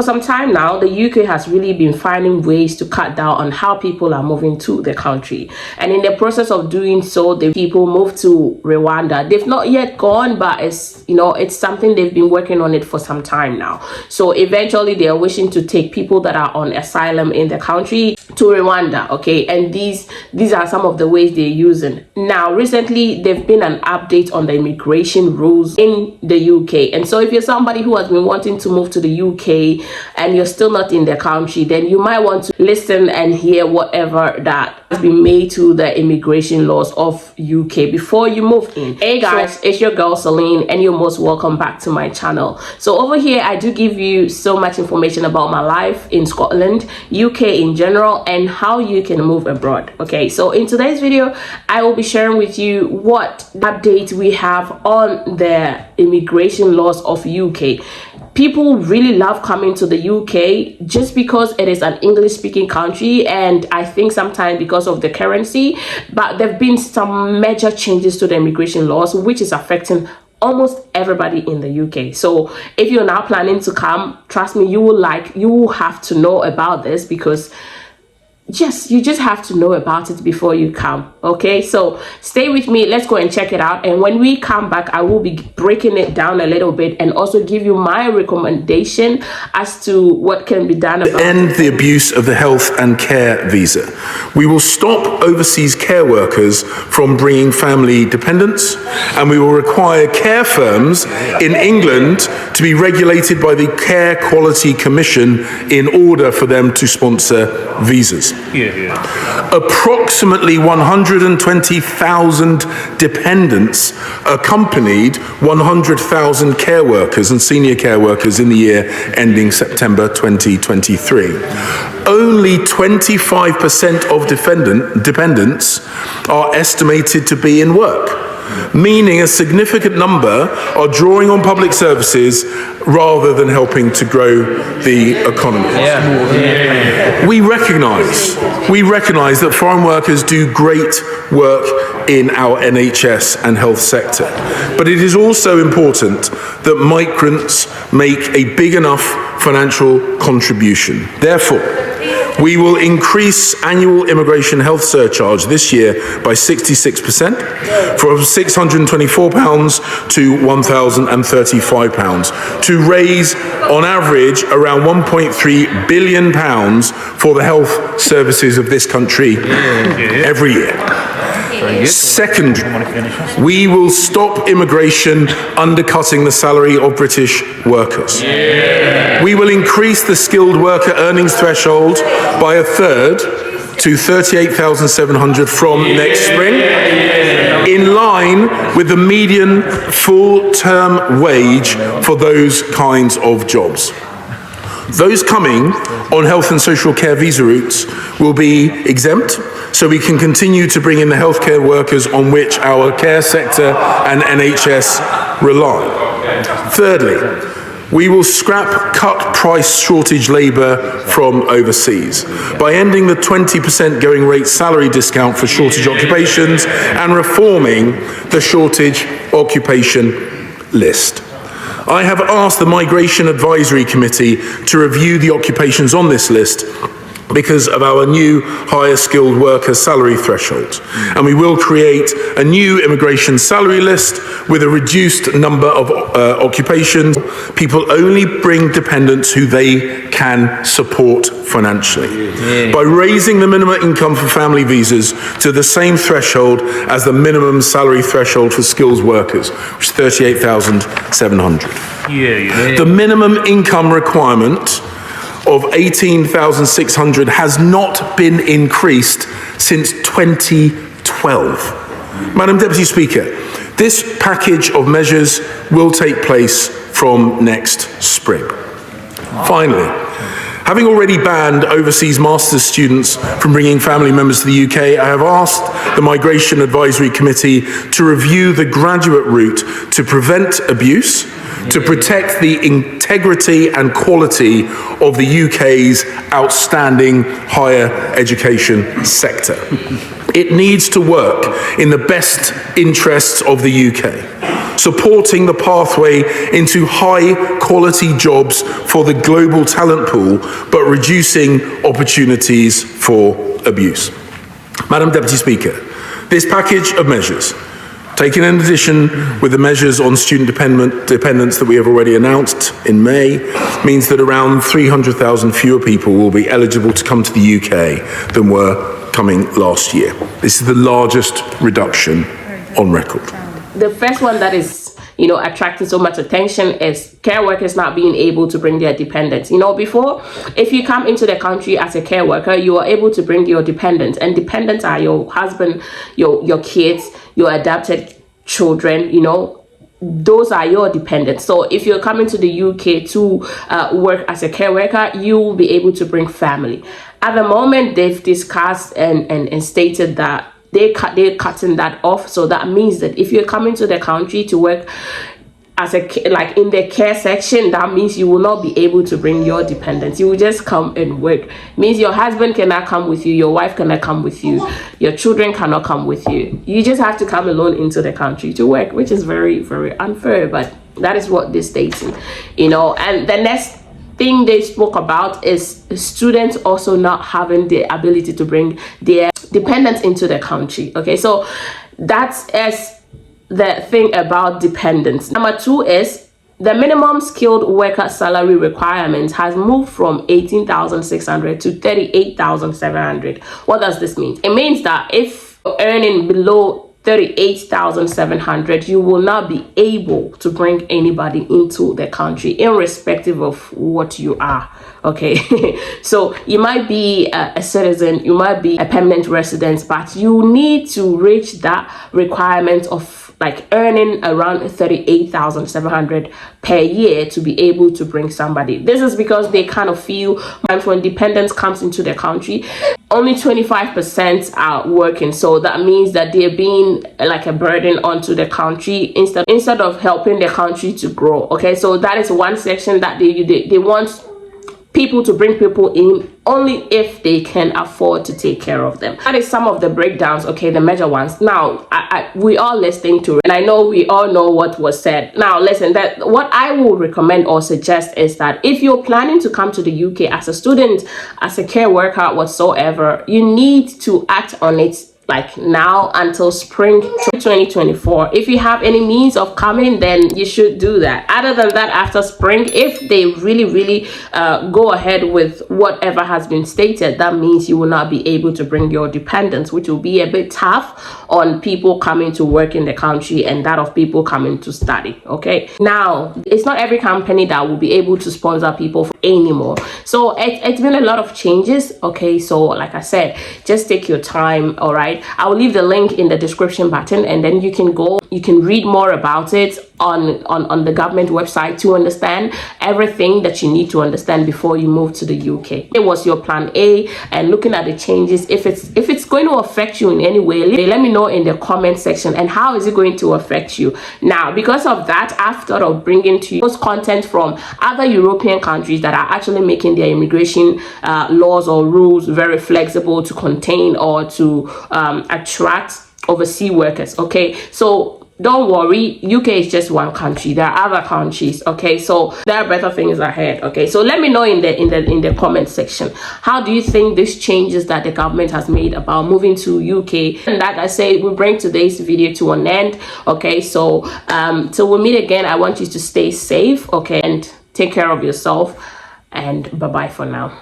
for some time now, the UK has really been finding ways to cut down on how people are moving to the country. And in the process of doing so, the people moved to Rwanda. They've not yet gone, but it's, you know, it's something they've been working on it for some time now. So eventually they are wishing to take people that are on asylum in the country to Rwanda, okay? And these are some of the ways they're using. Now, recently, there've been an update on the immigration rules in the UK. And so if you're somebody who has been wanting to move to the UK and you're still not in the country, then you might want to listen and hear whatever that has been made to the immigration laws of UK before you move in. Hey guys, it's your girl Celine, and you're most welcome back to my channel. So over here, I do give you so much information about my life in Scotland, UK in general, and how you can move abroad. Okay, so in today's video, I will be sharing with you what update we have on the immigration laws of UK. People really love coming to the UK just because it is an English speaking country, and I think sometimes because of the currency, but there have been some major changes to the immigration laws which is affecting almost everybody in the UK. So if you're now planning to come, trust me, you will have to know about this, because you just have to know about it before you come. Okay, so stay with me, let's go and check it out, and when we come back, I will be breaking it down a little bit and also give you my recommendation as to what can be done about end the abuse of the health and care visa. We will stop overseas care workers from bringing family dependents, and we will require care firms in England to be regulated by the Care Quality Commission in order for them to sponsor visas. Approximately 120,000 dependents accompanied 100,000 care workers and senior care workers in the year ending September 2023. Only 25% of dependents are estimated to be in work, meaning a significant number are drawing on public services rather than helping to grow the economy. We recognize that foreign workers do great work in our NHS and health sector, but it is also important that migrants make a big enough financial contribution. Therefore, we will increase annual immigration health surcharge this year by 66%, from £624 to £1,035, to raise on average around £1.3 billion for the health services of this country every year. Second, we will stop immigration undercutting the salary of British workers. We will increase the skilled worker earnings threshold by a third to £38,700 from next spring, in line with the median full-term wage for those kinds of jobs. Those coming on health and social care visa routes will be exempt, so we can continue to bring in the healthcare workers on which our care sector and NHS rely. Thirdly, we will scrap cut-price shortage labour from overseas by ending the 20% going rate salary discount for shortage occupations and reforming the shortage occupation list. I have asked the Migration Advisory Committee to review the occupations on this list because of our new higher skilled worker salary threshold. And we will create a new immigration salary list with a reduced number of occupations. People only bring dependents who they can support financially. By raising the minimum income for family visas to the same threshold as the minimum salary threshold for skills workers, which is £38,700. The minimum income requirement of £18,600 has not been increased since 2012. Madam Deputy Speaker, this package of measures will take place from next spring. Finally, having already banned overseas master's students from bringing family members to the UK, I have asked the Migration Advisory Committee to review the graduate route to prevent abuse, to protect the integrity and quality of the UK's outstanding higher education sector. It needs to work in the best interests of the UK. supporting the pathway into high-quality jobs for the global talent pool, but reducing opportunities for abuse. Madam Deputy Speaker, this package of measures, taken in addition with the measures on student dependence that we have already announced in May, means that around 300,000 fewer people will be eligible to come to the UK than were coming last year. This is the largest reduction on record. The first one that is, attracting so much attention is care workers not being able to bring their dependents. Before, if you come into the country as a care worker, you are able to bring your dependents, and dependents are your husband, your kids, your adopted children, those are your dependents. So if you're coming to the UK to work as a care worker, you will be able to bring family. At the moment, they've discussed and stated that they're cutting that off. So that means that if you're coming to the country to work as in the care section, that means you will not be able to bring your dependents. You will just come and work. Means your husband cannot come with you, your wife cannot come with you, your children cannot come with you. You just have to come alone into the country to work, which is very, very unfair, but that is what this states. And the next thing they spoke about is students also not having the ability to bring their dependents into the country. Okay, so that's the thing about dependents. Number 2 is the minimum skilled worker salary requirement has moved from 18,600 to 38,700. What does this mean? It means that if you're earning below 38,700, you will not be able to bring anybody into the country, irrespective of what you are. Okay, so you might be a citizen, you might be a permanent resident, but you need to reach that requirement of earning around 38,700 per year to be able to bring somebody. This is because they kind of feel when dependence comes into the country, only 25% are working. So that means that they're being like a burden onto the country instead of helping the country to grow. Okay, so that is one section that they want people to bring people in only if they can afford to take care of them. That is some of the breakdowns, okay, the major ones. Now, we are listening to it, and I know we all know what was said. Now, listen, that what I will recommend or suggest is that if you're planning to come to the UK as a student, as a care worker, whatsoever, you need to act on it now until spring 2024. If you have any means of coming, then you should do that. Other than that, after spring, if they really go ahead with whatever has been stated, that means you will not be able to bring your dependents, which will be a bit tough on people coming to work in the country and that of people coming to study. Okay, now it's not every company that will be able to sponsor people anymore, so it's been a lot of changes. Okay, so like I said, just take your time. All right, I will leave the link in the description button, and then you can read more about it on the government website to understand everything that you need to understand before you move to the UK. It was your plan A, and looking at the changes, if it's going to affect you in any way, let me know in the comment section. And how is it going to affect you? Now, because of that, I've thought of bringing to you those content from other European countries that are actually making their immigration laws or rules very flexible to contain or to attract overseas workers. Okay, so don't worry, UK is just one country. There are other countries. Okay, so there are better things ahead. Okay, so let me know in the comment section, how do you think these changes that the government has made about moving to UK? And like I say, we bring today's video to an end. Okay, so till we meet again, I want you to stay safe, okay, and take care of yourself, and bye bye for now.